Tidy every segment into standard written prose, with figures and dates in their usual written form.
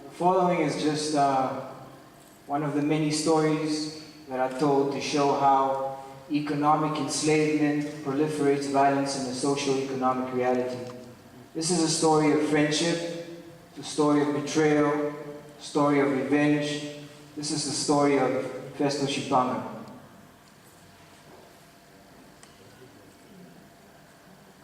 The following is just one of the many stories that I told to show how economic enslavement proliferates violence in the socio-economic reality. This is a story of friendship, a story of betrayal, a story of revenge. This is the story of Festus Shepanga.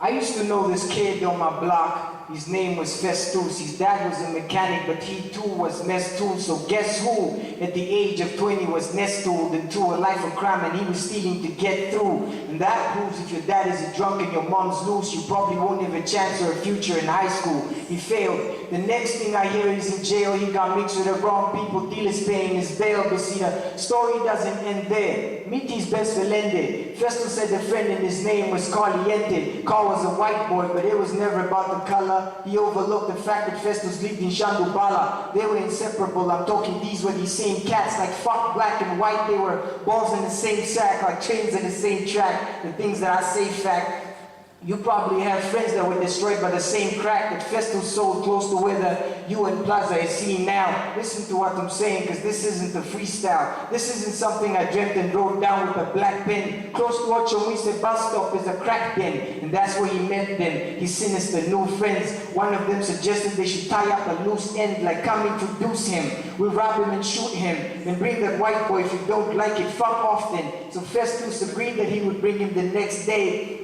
I used to know this kid on my block. His name was Festus. His dad was a mechanic, but he too was messed too. So guess who, at the age of 20, was nestled into a life of crime, and he was stealing to get through. And that proves if your dad is a drunk and your mom's loose, you probably won't have a chance or a future in high school. He failed. The next thing I hear is in jail. He got mixed with the wrong people. Dealers paying his bail. But see, the story doesn't end there. Meet his best Valende. Festus said a friend and his name was Carliente. Carl was a white boy, but it was never about the color. He overlooked the fact that Festus lived in Shandubala. They were inseparable. I'm talking these were the same cats, like fuck black and white. They were balls in the same sack, like chains in the same track. The things that I say fact. You probably have friends that were destroyed by the same crack that Festus sold close to where the UN Plaza is seen now. Listen to what I'm saying, because this isn't a freestyle. This isn't something I dreamt and wrote down with a black pen. Close to Ochomuise bus stop is a crack den, and that's where he met them, his sinister new friends. One of them suggested they should tie up a loose end, like come introduce him. We'll rob him and shoot him, then bring that white boy. If you don't like it, fuck off then. So Festus agreed that he would bring him the next day.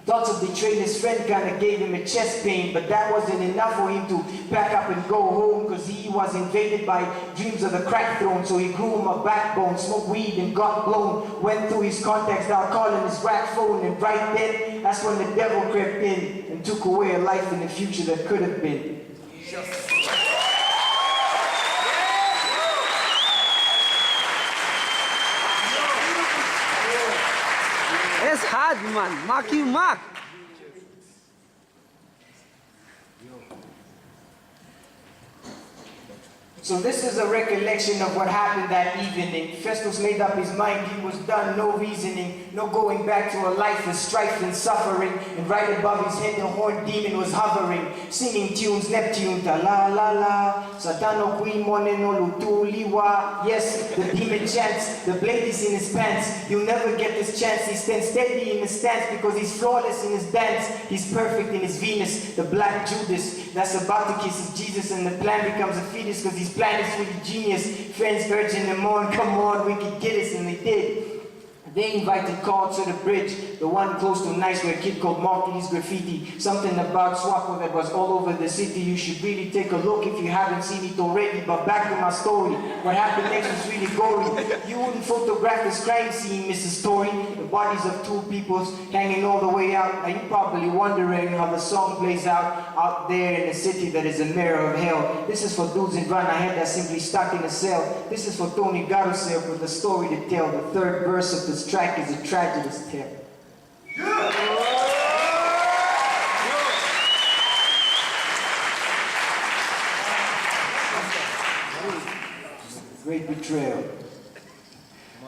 Thoughts of betraying his friend kind of gave him a chest pain, but that wasn't enough for him to pack up and go home, because he was invaded by dreams of the crack throne. So he grew him a backbone, smoked weed and got blown, went through his contacts, now calling his rack phone, and right then, that's when the devil crept in and took away a life in the future that could have been. It's hard, man. Mark you, Mark. So this is a recollection of what happened that evening. Festus made up his mind he was done, no reasoning, no going back to a life of strife and suffering. And right above his head the horned demon was hovering, singing tunes, Neptune, ta la la la, Satano kui moneno lutuliwa. Yes, the demon chants, the blade is in his pants. You'll never get this chance. He stands steady in his stance because he's flawless in his dance. He's perfect in his Venus, the black Judas that's about to kiss his Jesus, and the plan becomes a fetus because he's plan is really genius. Friends urging them on, come on, we can get us, and they did. They invited Carl to the bridge, the one close to Nice where a kid called Marty's graffiti. Something about Swapo that was all over the city. You should really take a look if you haven't seen it already. But back to my story. What happened next was really gory. You wouldn't photograph this crime scene, Mrs. Story. The bodies of two people hanging all the way out. Are you probably wondering how the song plays out there in a city that is a mirror of hell? This is for dudes in Van Ahead that simply stuck in a cell. This is for Tony Garusel with a story to tell. The third verse of the track is a tragedies tale. Great betrayal.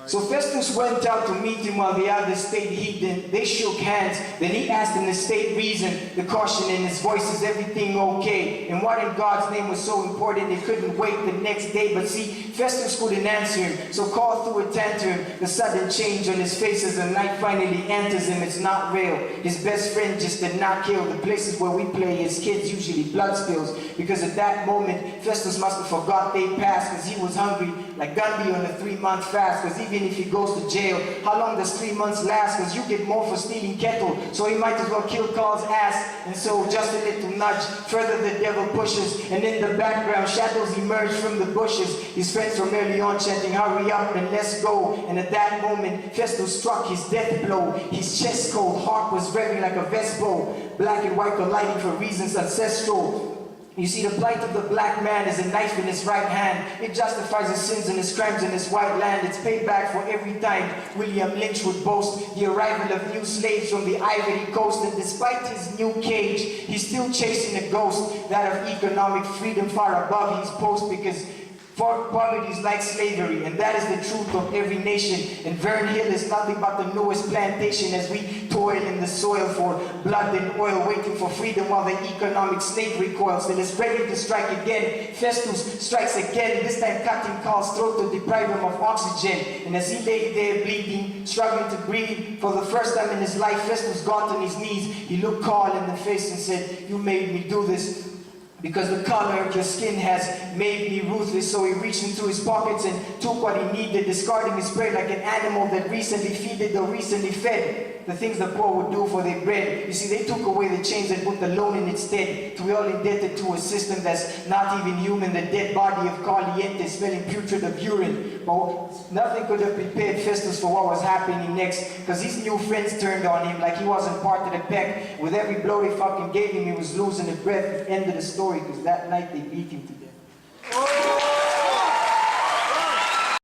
So Festus went out to meet him while the others stayed hidden. They shook hands. Then he asked him the state reason. The caution in his voice, is everything okay? And what in God's name was so important they couldn't wait the next day? But see, Festus couldn't answer him. So Carl threw a tantrum. The sudden change on his face as the night finally enters him. It's not real. His best friend just did not kill. The places where we play, his kids usually blood spills. Because at that moment, Festus must have forgot they passed, because he was hungry like Gandhi on a 3-month fast. Because even if he goes to jail, how long does 3 months last? Because you get more for stealing kettle, so he might as well kill Carl's ass. And so just a little nudge, further the devil pushes, and in the background shadows emerge from the bushes. His friends from early on chanting, hurry up and let's go. And at that moment, Festus struck his death blow. His chest cold, heart was revving like a Vespo. Black and white colliding for reasons ancestral. You see, the plight of the black man is a knife in his right hand. It justifies his sins and his crimes in his white land. It's paid back for every time William Lynch would boast the arrival of new slaves from the Ivory Coast. And despite his new cage, he's still chasing a ghost, that of economic freedom far above his post, because For poverty is like slavery, and that is the truth of every nation. And Vern Hill is nothing but the newest plantation as we toil in the soil for blood and oil, waiting for freedom while the economic snake recoils. And is ready to strike again. Festus strikes again, this time cutting Carl's throat to deprive him of oxygen. And as he lay there bleeding, struggling to breathe, for the first time in his life, Festus got on his knees. He looked Carl in the face and said, "You made me do this because the color of your skin has made me ruthless." So he reached into his pockets and took what he needed, discarding his prey like an animal that recently feeded or recently fed. The things the poor would do for their bread. You see, they took away the chains and put the loan in its stead. To be all indebted to a system that's not even human. The dead body of Carliente smelling putrid of urine. But nothing could have prepared Festus for what was happening next, because his new friends turned on him like he wasn't part of the pack. With every blow they fucking gave him, he was losing his breath. End of the story, because that night they beat him to death.